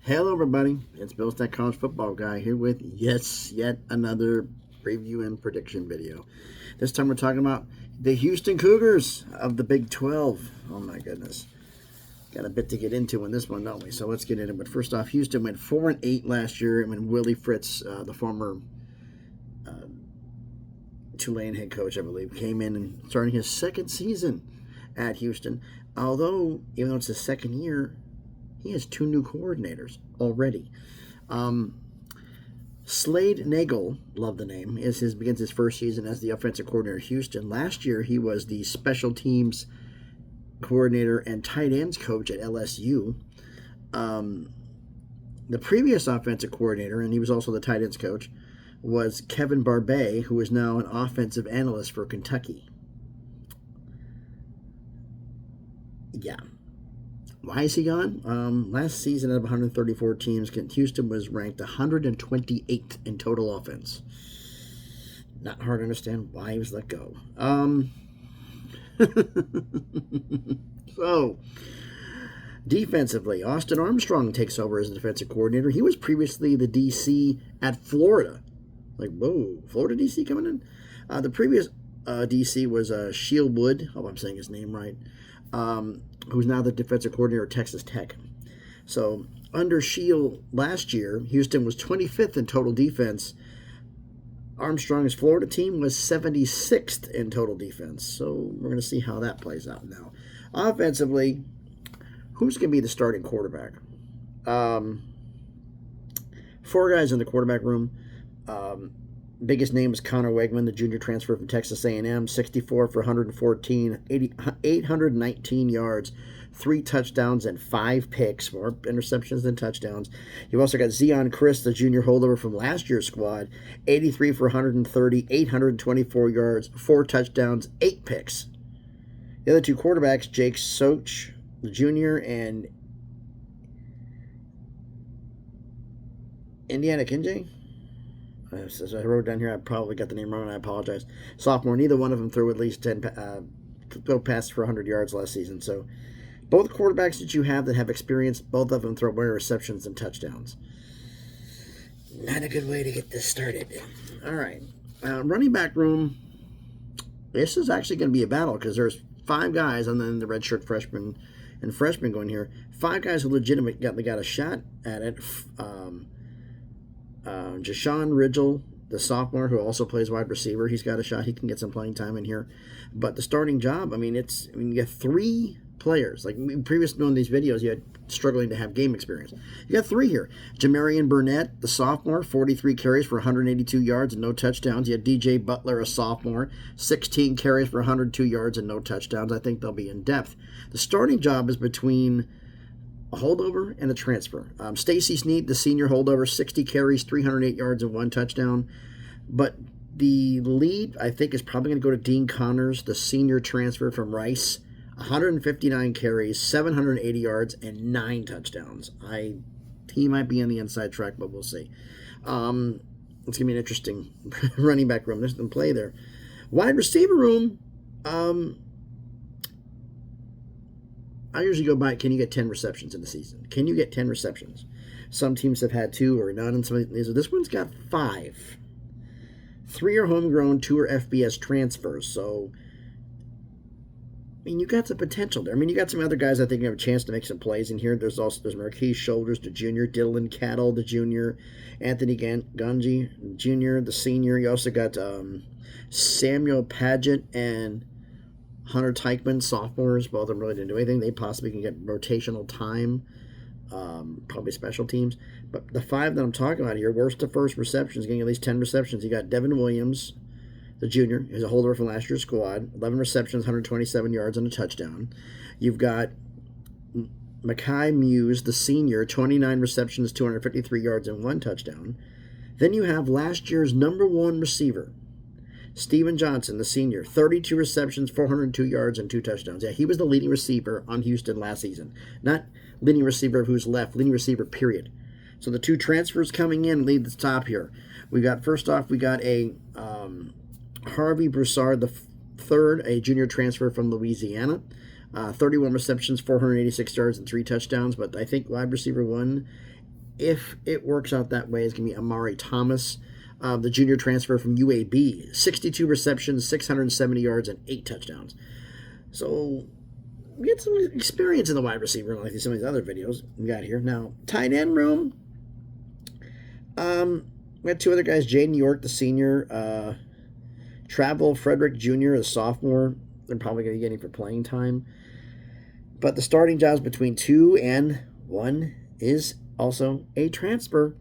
Hello, everybody. It's Bill's That College Football Guy here with, yet another preview and prediction video. This time we're talking about the Houston Cougars of the Big 12. Oh, my goodness. Got a bit to get into in this one, don't we? So let's get into it. But first off, Houston went 4-8 last year when Willie Fritz, the former Tulane head coach, I believe, came in and starting his second season at Houston. Although, even though it's his second year, he has two new coordinators already. Slade Nagel, love the name, begins his first season as the offensive coordinator at Houston. Last year, he was the special teams coordinator and tight ends coach at LSU. The previous offensive coordinator, and he was also the tight ends coach, was Kevin Barbay, who is now an offensive analyst for Kentucky. Yeah. Why is he gone? Last season, out of 134 teams, Houston was ranked 128th in total offense. Not hard to understand why he was let go. So, defensively, Austin Armstrong takes over as the defensive coordinator. He was previously the DC at Florida. Like, whoa, Florida DC coming in? The previous DC was Shieldwood. Hope I'm saying his name right. Who's now the defensive coordinator at Texas Tech. So, under Shield last year, Houston was 25th in total defense. Armstrong's Florida team was 76th in total defense. So, we're going to see how that plays out now. Offensively, who's going to be the starting quarterback? Four guys in the quarterback room. Biggest name is Connor Wegman, the junior transfer from Texas A&M, 64 for 114, 819 yards, 3 touchdowns, and 5 picks, more interceptions than touchdowns. You've also got Zion Chris, the junior holdover from last year's squad, 83 for 130, 824 yards, 4 touchdowns, 8 picks. The other two quarterbacks, Jake Soch, the junior, and Indiana Kinjay. As I wrote down here, I probably got the name wrong, and I apologize. Sophomore, neither one of them threw at least 10 passes for 100 yards last season. So both quarterbacks that you have that have experience, both of them throw more receptions than touchdowns. Not a good way to get this started. All right. Running back room, this is actually going to be a battle because there's 5 guys, and then the redshirt freshmen and freshmen going here. 5 guys who legitimately got a shot at it. Jashawn Ridgel, the sophomore, who also plays wide receiver, he's got a shot. He can get some playing time in here. But the starting job, you get 3 players. Like previously in these videos, you had struggling to have game experience. You got 3 here. Jamarian Burnett, the sophomore, 43 carries for 182 yards and no touchdowns. You had DJ Butler, a sophomore, 16 carries for 102 yards and no touchdowns. I think they'll be in depth. The starting job is between a holdover and a transfer. Stacy Snead, the senior holdover, 60 carries, 308 yards, and 1 touchdown. But the lead, I think, is probably going to go to Dean Connors, the senior transfer from Rice, 159 carries, 780 yards, and 9 touchdowns. He might be on the inside track, but we'll see. It's going to be an interesting running back room. There's some play there. Wide receiver room, I usually go by, can you get 10 receptions in the season? Can you get 10 receptions? Some teams have had 2 or none, and this one's got 5. 3 are homegrown, 2 are FBS transfers. So, you got some potential there. You got some other guys I think have a chance to make some plays in here. There's Marquise Shoulders, the junior, Dylan Cattle, the junior, Anthony Ganji, junior, the senior. You also got Samuel Paget and Hunter Teichman, sophomores. Both of them really didn't do anything. They possibly can get rotational time, probably special teams. But the 5 that I'm talking about here, worst to first receptions, getting at least 10 receptions. You got Devin Williams, the junior, who's a holder from last year's squad, 11 receptions, 127 yards, and a touchdown. You've got Makai Muse, the senior, 29 receptions, 253 yards, and 1 touchdown. Then you have last year's number 1 receiver, Steven Johnson, the senior, 32 receptions, 402 yards, and 2 touchdowns. Yeah, he was the leading receiver on Houston last season. Not leading receiver who's left, leading receiver, period. So the 2 transfers coming in lead the top here. First off, we got a Harvey Broussard, the third, a junior transfer from Louisiana. 31 receptions, 486 yards, and 3 touchdowns. But I think wide receiver 1 if it works out that way, is going to be Amari Thomas, the junior transfer from UAB. 62 receptions, 670 yards, and 8 touchdowns. So we get some experience in the wide receiver room, like some of these other videos we got here. Now, tight end room. We had 2 other guys, Jaden York, the senior, Travel Frederick Jr., the sophomore. They're probably going to be getting for playing time. But the starting jobs between 2 and 1 is also a transfer.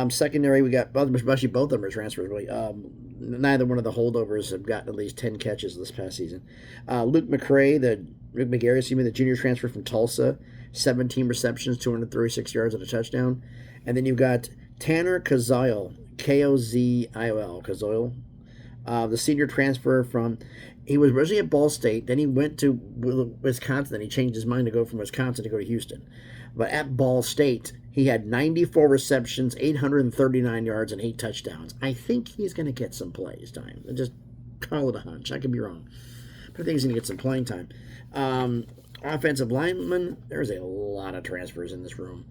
Secondary, we got both of them are transfers, really. Neither one of the holdovers have gotten at least 10 catches this past season. Luke McGarry, the junior transfer from Tulsa, 17 receptions, 236 yards and a touchdown. And then you've got Tanner Kozil, Kozil, the senior transfer from, he was originally at Ball State, then he went to Wisconsin, then he changed his mind to go from Wisconsin to go to Houston. But at Ball State, he had 94 receptions, 839 yards, and 8 touchdowns. I think he's going to get some plays time. Just call it a hunch. I could be wrong. But I think he's going to get some playing time. Offensive lineman, there's a lot of transfers in this room.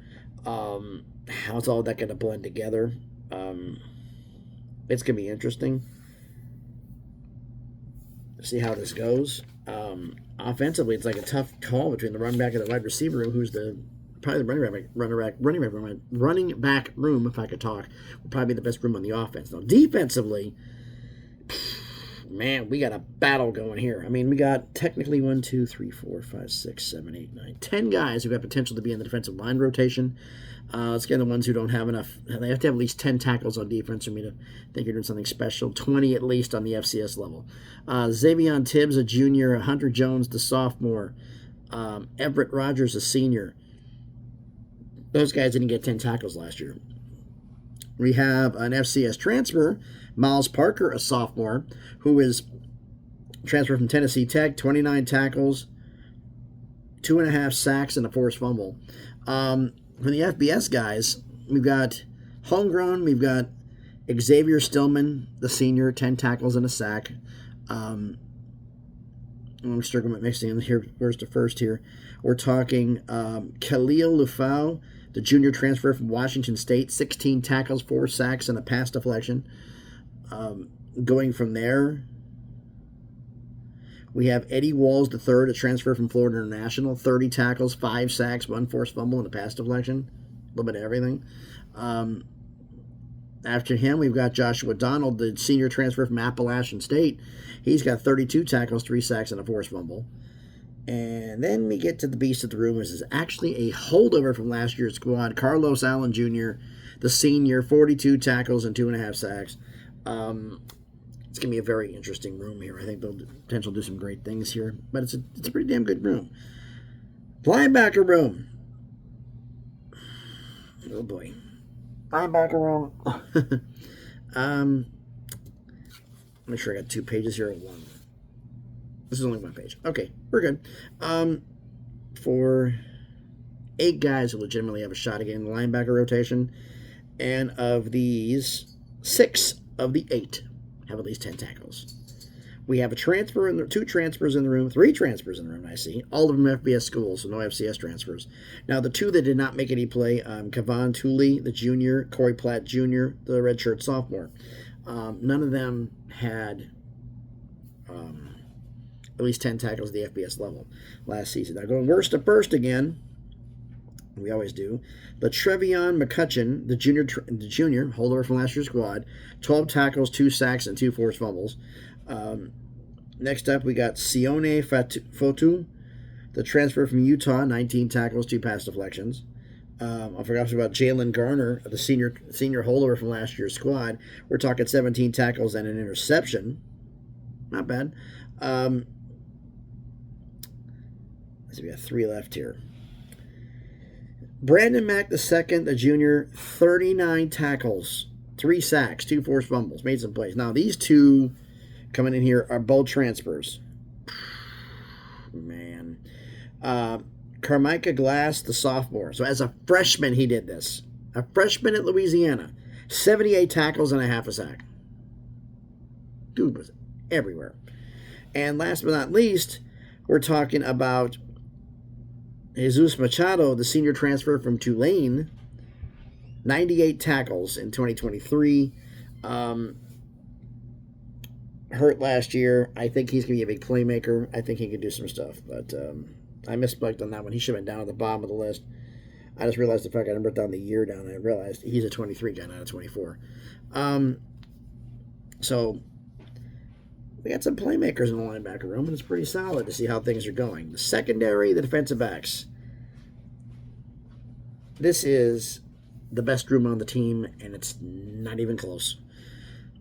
How's all that going to blend together? It's going to be interesting. See how this goes. Offensively, it's like a tough call between the running back and the wide receiver room, who's probably the running back room, if I could talk, would probably be the best room on the offense. Now, defensively, man, we got a battle going here. I mean, we got technically 1, 2, 3, 4, 5, 6, 7, 8, 9, 10 guys who have potential to be in the defensive line rotation. Let's get the ones who don't have enough. They have to have at least 10 tackles on defense for me to think you're doing something special. 20 at least on the FCS level. Xavion Tibbs, a junior. Hunter Jones, the sophomore. Everett Rogers, a senior. Those guys didn't get 10 tackles last year. We have an FCS transfer, Miles Parker, a sophomore, who is transferred from Tennessee Tech, 29 tackles, 2.5 sacks, and a forced fumble. For the FBS guys, we've got homegrown, we've got Xavier Stillman, the senior, 10 tackles and a sack. I'm struggling with mixing them here first to first here. We're talking Khalil Lufau, the junior transfer from Washington State, 16 tackles, 4 sacks, and a pass deflection. Going from there, we have Eddie Walls III, a transfer from Florida International, 30 tackles, 5 sacks, 1 forced fumble, and a pass deflection. A little bit of everything. After him, we've got Joshua Donald, the senior transfer from Appalachian State. He's got 32 tackles, 3 sacks, and a forced fumble. And then we get to the beast of the room. This is actually a holdover from last year's squad. Carlos Allen Jr., the senior, 42 tackles and 2.5 sacks. It's going to be a very interesting room here. I think they'll potentially do some great things here. But it's a pretty damn good room. Linebacker room. Oh, boy. Linebacker room. Make sure I got 2 pages here or 1. This is only 1 page. Okay, we're good. For 8 guys who legitimately have a shot at getting the linebacker rotation, and of these, 6 of the 8 have at least 10 tackles. We have 2 transfers in the room, 3 transfers in the room, I see. All of them FBS schools, so no FCS transfers. Now, the 2 that did not make any play, Kevon Tooley, the junior, Corey Platt Jr., the redshirt sophomore. None of them had at least 10 tackles at the FBS level last season. Now, going worst to first again, we always do. LaTrevion McCutcheon, the junior, holdover from last year's squad, 12 tackles, 2 sacks, and 2 forced fumbles. Next up, we got Sione Fotu, the transfer from Utah, 19 tackles, 2 pass deflections. I forgot about Jalen Garner, the senior holdover from last year's squad. We're talking 17 tackles and an interception. Not bad. So we got 3 left here. Brandon Mack II, the junior, 39 tackles, 3 sacks, 2 forced fumbles, made some plays. Now, these 2 coming in here are both transfers. Man. Carmicah Glass, the sophomore. So as a freshman, he did this. A freshman at Louisiana. 78 tackles and a half a sack. Dude was everywhere. And last but not least, we're talking about Jesus Machado, the senior transfer from Tulane. 98 tackles in 2023. Hurt last year. I think he's going to be a big playmaker. I think he can do some stuff. But I misspelled on that one. He should have been down at the bottom of the list. I just realized the fact I wrote down the year down, and I realized he's a 23 guy, not a 24. So we got some playmakers in the linebacker room, and it's pretty solid to see how things are going. The secondary, the defensive backs. This is the best room on the team, and it's not even close.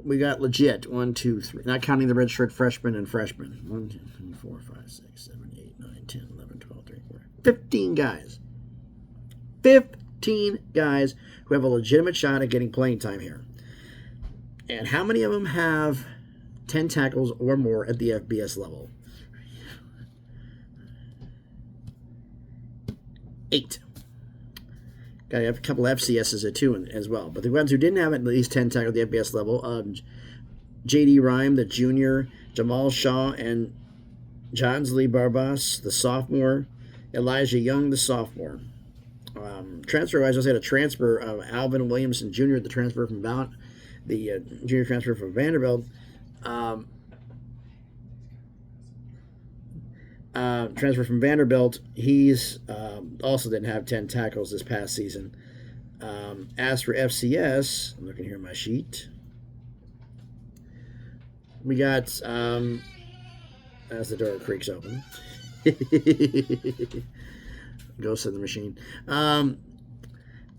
We got legit 1, 2, 3, not counting the redshirt freshmen and freshmen. 1, 2, 3, 4, 5, 6, 7, 8, 9, 10, 11, 12, 13, 14. 15 guys. 15 guys who have a legitimate shot at getting playing time here. And how many of them have 10 tackles or more at the FBS level? 8. Got to have a couple FCSs at 2 as well. But the ones who didn't have at least 10 tackles at the FBS level, J.D. Rhyme, the junior, Jamal Shaw, and Johnsley Barbas, the sophomore, Elijah Young, the sophomore. Transfer-wise, I had a transfer of Alvin Williamson Jr., the transfer from junior transfer from Vanderbilt. Transfer from Vanderbilt. He's also didn't have 10 tackles this past season. As for FCS, I'm looking here at my sheet. We got, as the door creaks open. Ghost of the machine.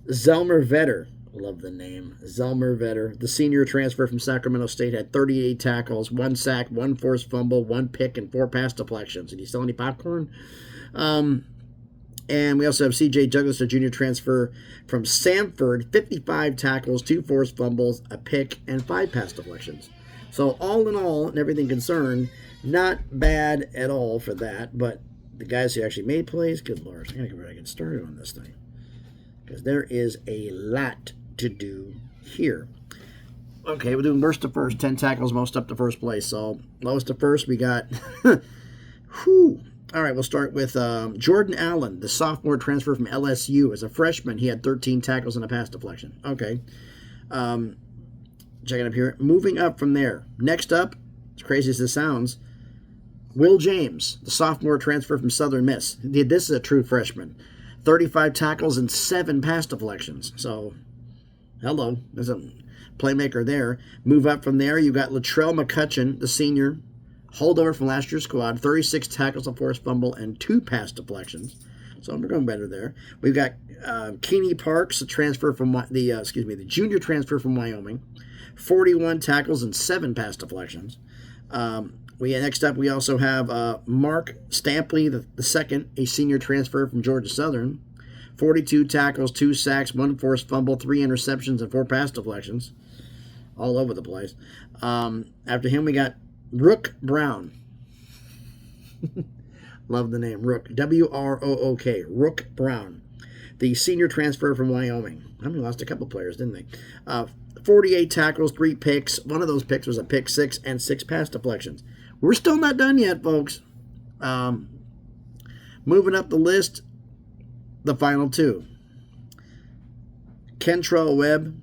Zelmer Vetter. Love the name. Zelmer Vetter. The senior transfer from Sacramento State had 38 tackles, 1 sack, 1 forced fumble, 1 pick, and 4 pass deflections. Did he sell any popcorn? And we also have C.J. Douglas, a junior transfer from Samford, 55 tackles, 2 forced fumbles, a pick, and 5 pass deflections. So all in all, and everything concerned, not bad at all for that. But the guys who actually made plays, good Lord, I gotta get started on this thing, because there is a lot to do here. Okay, we're doing worst to first, 10 tackles, most up to first place. So lowest to first, we got, whew. All right, we'll start with Jordan Allen, the sophomore transfer from LSU. As a freshman, he had 13 tackles and a pass deflection. Okay. Checking up here. Moving up from there. Next up, as crazy as this sounds, Will James, the sophomore transfer from Southern Miss. This is a true freshman. 35 tackles and 7 pass deflections. So, hello. There's a playmaker there. Move up from there. You got Latrell McCutcheon, the senior, holdover from last year's squad. 36 tackles, a forced fumble, and 2 pass deflections. So we're going better there. We've got Keeney Parks, a transfer from the junior transfer from Wyoming. 41 tackles and 7 pass deflections. Next up, we also have Mark Stampley, the second, a senior transfer from Georgia Southern. 42 tackles, 2 sacks, 1 forced fumble, 3 interceptions, and 4 pass deflections. All over the place. After him, we got Rook Brown. Love the name, Rook. W-R-O-O-K. Rook Brown. The senior transfer from Wyoming. I mean, lost a couple players, didn't they? 48 tackles, 3 picks. One of those picks was a pick 6 and 6 pass deflections. We're still not done yet, folks. Moving up the list, the final 2. Kentrell Webb,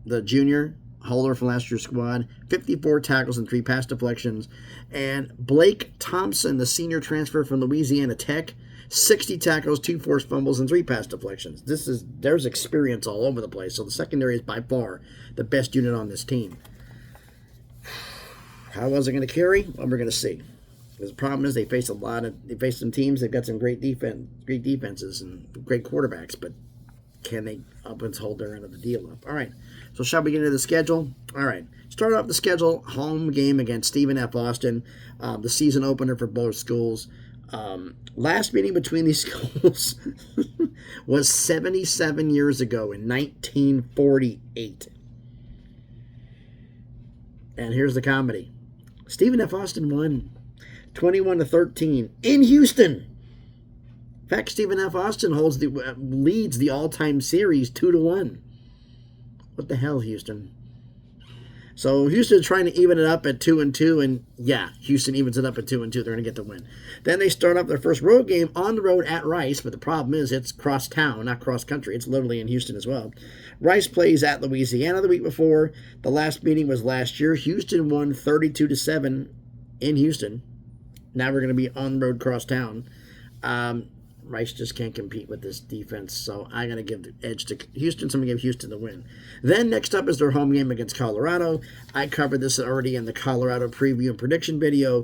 the junior, holder from last year's squad, 54 tackles and 3 pass deflections. And Blake Thompson, the senior transfer from Louisiana Tech, 60 tackles, 2 forced fumbles, and 3 pass deflections. There's experience all over the place. So the secondary is by far the best unit on this team. How was it going to carry? Well, we're going to see. The problem is they face some teams. They've got some great defenses and great quarterbacks, but can they up and hold their end of the deal up? All right. So shall we get into the schedule? All right. Start off the schedule. Home game against Stephen F. Austin. The season opener for both schools. Last meeting between these schools was 77 years ago in 1948. And here's the comedy. Stephen F. Austin won 21-13 in Houston. In fact, Stephen F. Austin leads the all-time series 2-1. What the hell, Houston? So Houston's trying to even it up at 2-2, and yeah, Houston evens it up at 2-2. They're going to get the win. Then they start up their first road game on the road at Rice, but the problem is it's cross town, not cross country. It's literally in Houston as well. Rice plays at Louisiana the week before. The last meeting was last year. Houston won 32-7 in Houston. Now we're going to be on the road cross town. Rice just can't compete with this defense, so I'm going to give the edge to Houston, so I'm going to give Houston the win. Then next up is their home game against Colorado. I covered this already in the Colorado preview and prediction video.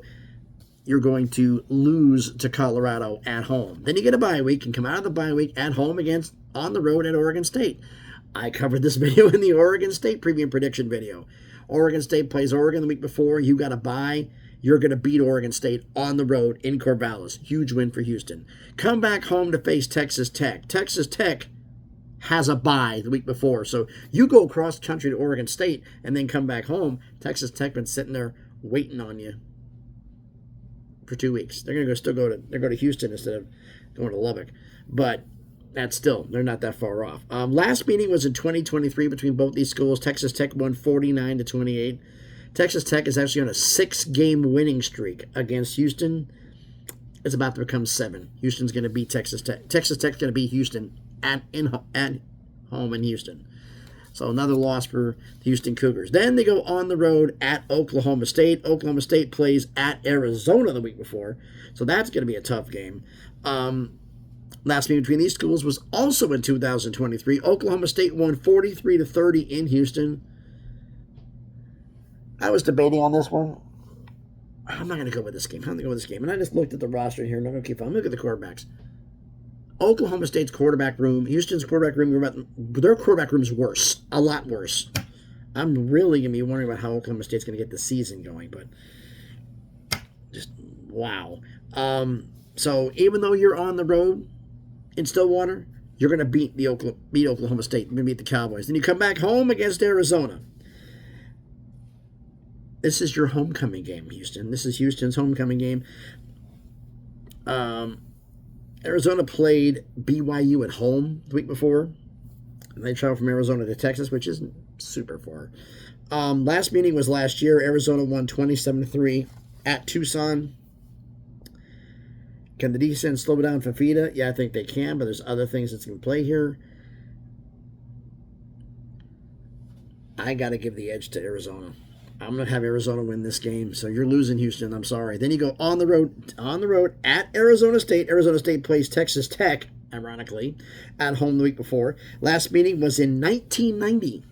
You're going to lose to Colorado at home. Then you get a bye week and come out of the bye week at home against on the road at Oregon State. I covered this video in the Oregon State preview and prediction video. Oregon State plays Oregon the week before. You got a bye. You're going to beat Oregon State on the road in Corvallis. Huge win for Houston. Come back home to face Texas Tech. Texas Tech has a bye the week before. So you go across country to Oregon State and then come back home. Texas Tech been sitting there waiting on you for 2 weeks. They're going to go to Houston instead of going to Lubbock. But they're not that far off. Last meeting was in 2023 between both these schools. Texas Tech won 49-28. Texas Tech is actually on a 6-game winning streak against Houston. It's about to become 7. Houston's going to beat Texas Tech. Texas Tech's going to beat Houston at home in Houston. So another loss for the Houston Cougars. Then they go on the road at Oklahoma State. Oklahoma State plays at Arizona the week before. So that's going to be a tough game. Last meeting between these schools was also in 2023. Oklahoma State won 43-30 in Houston. I was debating on this one. I'm not going to go with this game. And I just looked at the roster here, and I'm going to keep on. Look at the quarterbacks. Oklahoma State's quarterback room, Houston's quarterback room, their quarterback room is worse. A lot worse. I'm really going to be wondering about how Oklahoma State's going to get the season going, but just, wow. So even though you're on the road in Stillwater, you're going to beat Oklahoma State. You're going to beat the Cowboys. Then you come back home against Arizona. This is your homecoming game, Houston. This is Houston's homecoming game. Arizona played BYU at home the week before. And they traveled from Arizona to Texas, which isn't super far. Last meeting was last year. Arizona won 27-3 at Tucson. Can the defense slow down Fafita? Yeah, I think they can, but there's other things that's in play here. I got to give the edge to Arizona. I'm going to have Arizona win this game, so you're losing, Houston. I'm sorry. Then you go on the road at Arizona State. Arizona State plays Texas Tech, ironically, at home the week before. Last meeting was in 1990.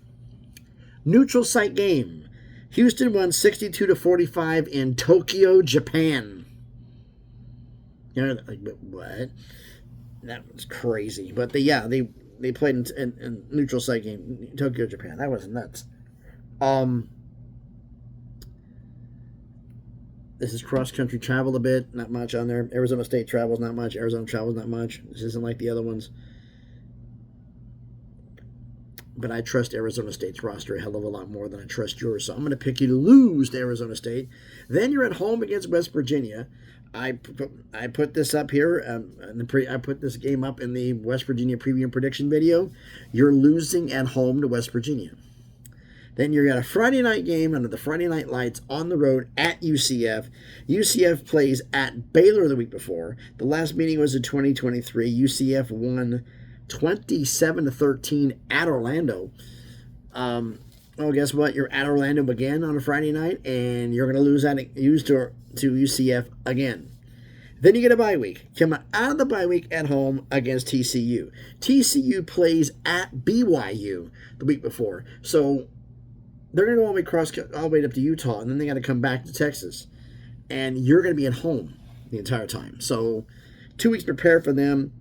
Neutral site game. Houston won 62-45 in Tokyo, Japan. You know, like, what? That was crazy. But they played in neutral site game, Tokyo, Japan. That was nuts. This is cross-country travel a bit. Not much on there. Arizona State travels not much. Arizona travels not much. This isn't like the other ones. But I trust Arizona State's roster a hell of a lot more than I trust yours. So I'm going to pick you to lose to Arizona State. Then you're at home against West Virginia. I put this up here. I put this game up in the West Virginia preview and prediction video. You're losing at home to West Virginia. Then you got a Friday night game under the Friday night lights on the road at UCF. UCF plays at Baylor the week before. The last meeting was in 2023. UCF won 27-13 at Orlando. Guess what? You're at Orlando again on a Friday night, and you're going to lose to UCF again. Then you get a bye week. Come out of the bye week at home against TCU. TCU plays at BYU the week before. So they're going to go all the way up to Utah, and then they got to come back to Texas. And you're going to be at home the entire time. So 2 weeks prepared for them.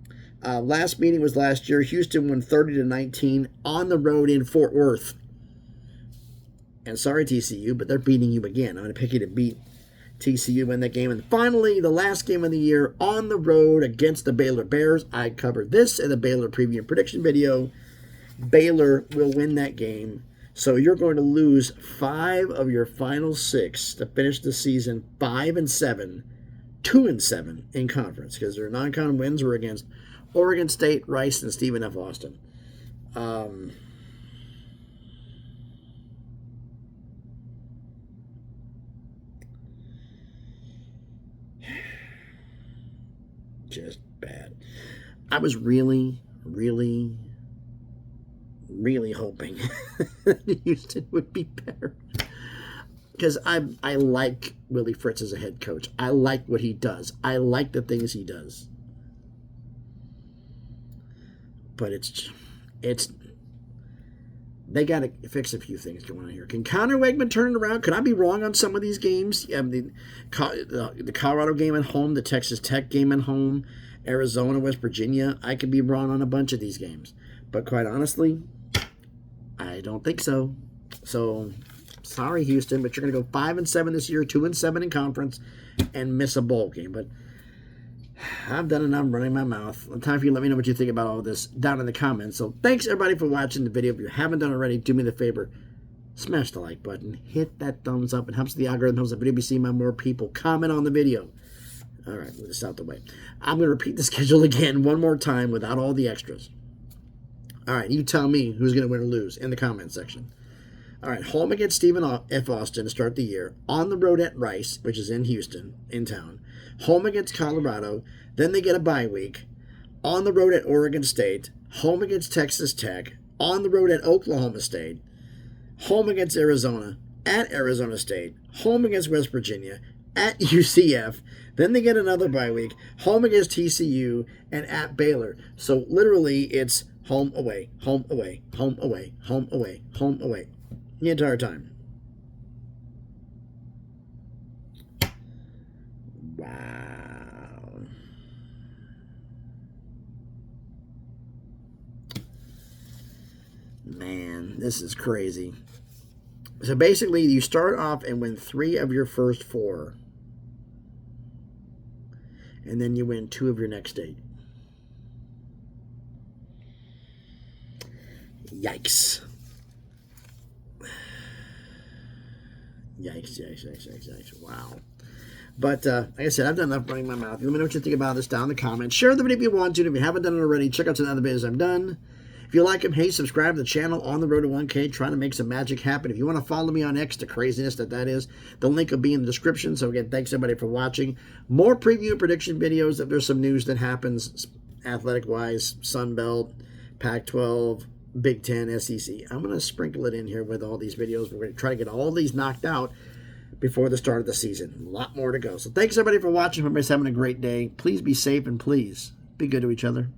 Last meeting was last year. Houston won 30-19 on the road in Fort Worth. And sorry, TCU, but they're beating you again. I'm going to pick you to beat TCU in that game. And finally, the last game of the year on the road against the Baylor Bears. I covered this in the Baylor preview and prediction video. Baylor will win that game. So you're going to lose 5 of your final 6 to finish the season 5-7, 2-7 in conference, because their non-con wins were against Oregon State, Rice, and Stephen F. Austin. just bad. I was really, really, really hoping that Houston would be better. Because I like Willie Fritz as a head coach. I like what he does. I like the things he does. But it's they got to fix a few things going on here. Can Connor Wegman turn it around? Could I be wrong on some of these games? The Colorado game at home, the Texas Tech game at home, Arizona, West Virginia. I could be wrong on a bunch of these games. But quite honestly, I don't think so. So, sorry, Houston, but you're going to go 5-7 this year, 2-7 in conference, and miss a bowl game. But I've done enough running my mouth. Time for you to let me know what you think about all of this down in the comments. So thanks, everybody, for watching the video. If you haven't done already, do me the favor. Smash the like button. Hit that thumbs up. It helps the algorithm, helps the video be seen by more people. Comment on the video. All right, move this out the way. I'm going to repeat the schedule again one more time without all the extras. All right, you tell me who's going to win or lose in the comment section. All right, home against Stephen F. Austin to start the year. On the road at Rice, which is in Houston, in town. Home against Colorado. Then they get a bye week. On the road at Oregon State. Home against Texas Tech. On the road at Oklahoma State. Home against Arizona. At Arizona State. Home against West Virginia. At UCF. Then they get another bye week. Home against TCU. And at Baylor. So literally it's home, away, home, away, home, away, home, away, home, away. The entire time. Wow. Man, this is crazy. So basically, you start off and win 3 of your first 4. And then you win 2 of your next 8. Yikes. Yikes. Wow. But, like I said, I've done enough running my mouth. Let me know what you think about this down in the comments. Share the video if you want to. If you haven't done it already, check out some other videos I've done. If you like them, hey, subscribe to the channel. On the road to 1K, trying to make some magic happen. If you want to follow me on X, the craziness that is, the link will be in the description. So, again, thanks, everybody, for watching. More preview and prediction videos if there's some news that happens athletic-wise, Sun Belt, Pac-12, Big Ten, SEC. I'm going to sprinkle it in here with all these videos. We're going to try to get all these knocked out before the start of the season. A lot more to go. So thanks, everybody, for watching. Everybody's having a great day. Please be safe and please be good to each other.